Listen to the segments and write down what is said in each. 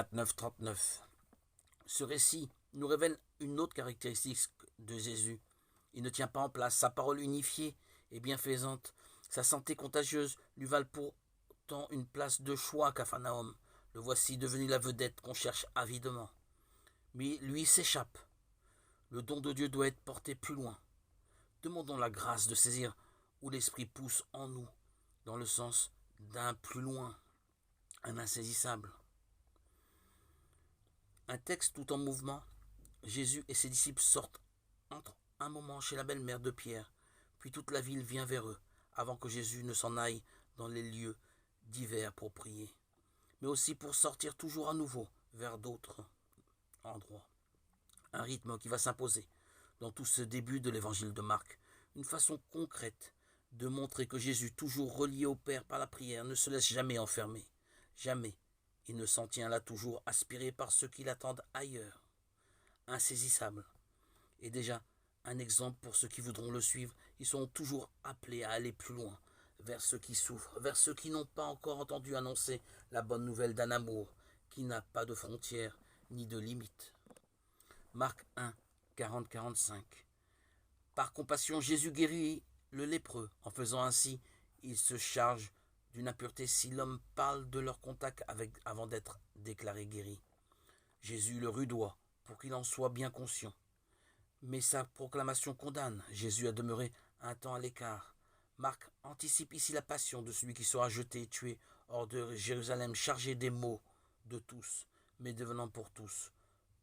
29-39. Ce récit nous révèle une autre caractéristique de Jésus. Il ne tient pas en place. Sa parole unifiée et bienfaisante, sa santé contagieuse lui valent pourtant une place de choix à Capharnaüm. Le voici devenu la vedette qu'on cherche avidement. Mais lui s'échappe. Le don de Dieu doit être porté plus loin. Demandons la grâce de saisir où l'Esprit pousse en nous, dans le sens d'un plus loin, un insaisissable. Un texte tout en mouvement. Jésus et ses disciples sortent entre un moment chez la belle-mère de Pierre, puis toute la ville vient vers eux, avant que Jésus ne s'en aille dans les lieux divers pour prier, mais aussi pour sortir toujours à nouveau vers d'autres endroits. Un rythme qui va s'imposer dans tout ce début de l'évangile de Marc, une façon concrète de montrer que Jésus, toujours relié au Père par la prière, ne se laisse jamais enfermer, jamais. Il ne s'en tient là toujours aspiré par ceux qui l'attendent ailleurs, insaisissable. Et déjà, un exemple pour ceux qui voudront le suivre, ils sont toujours appelés à aller plus loin, vers ceux qui souffrent, vers ceux qui n'ont pas encore entendu annoncer la bonne nouvelle d'un amour qui n'a pas de frontières ni de limites. Marc 1, 40-45. Par compassion, Jésus guérit le lépreux. En faisant ainsi, il se charge d'une impureté si l'homme parle de leur contact avant d'être déclaré guéri. Jésus le rudoie pour qu'il en soit bien conscient. Mais sa proclamation condamne. Jésus a demeuré un temps à l'écart. Marc anticipe ici la passion de celui qui sera jeté et tué hors de Jérusalem, chargé des maux de tous, mais devenant pour tous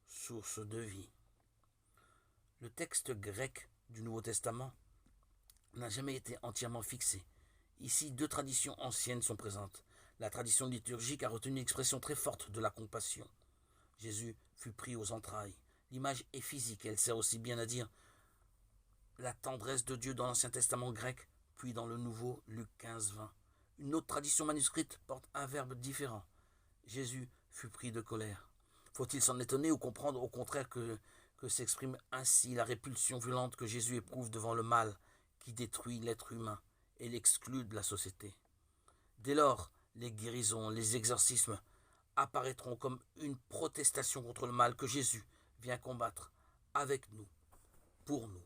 source de vie. Le texte grec du Nouveau Testament n'a jamais été entièrement fixé. Ici, deux traditions anciennes sont présentes. La tradition liturgique a retenu une expression très forte de la compassion. Jésus fut pris aux entrailles. L'image est physique, elle sert aussi bien à dire la tendresse de Dieu dans l'Ancien Testament grec, puis dans le Nouveau, Luc 15-20. Une autre tradition manuscrite porte un verbe différent. Jésus fut pris de colère. Faut-il s'en étonner ou comprendre au contraire que s'exprime ainsi la répulsion violente que Jésus éprouve devant le mal qui détruit l'être humain et l'exclut de la société. Dès lors, les guérisons, les exorcismes apparaîtront comme une protestation contre le mal que Jésus vient combattre avec nous, pour nous.